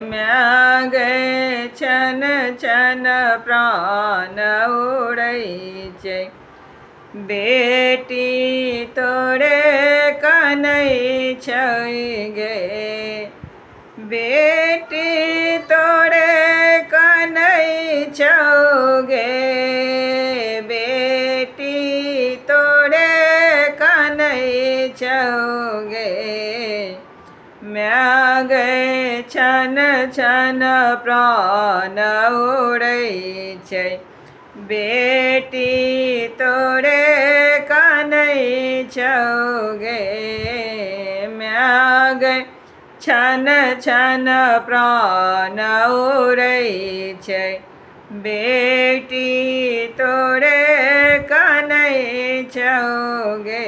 म्यागे छन छन प्राण उड़ै छै, बेटी तोरे कनै छै गे, बेटी तोरे कनै छौ गे, बेटी तोरे कनै छौ गे। म्यागे छन छन प्राण उड़ै छै, बेटी तोरे कनै छौ गे। म्यागे छन छन प्राण उड़ै छै, बेटी तोरे कनै छौ गे।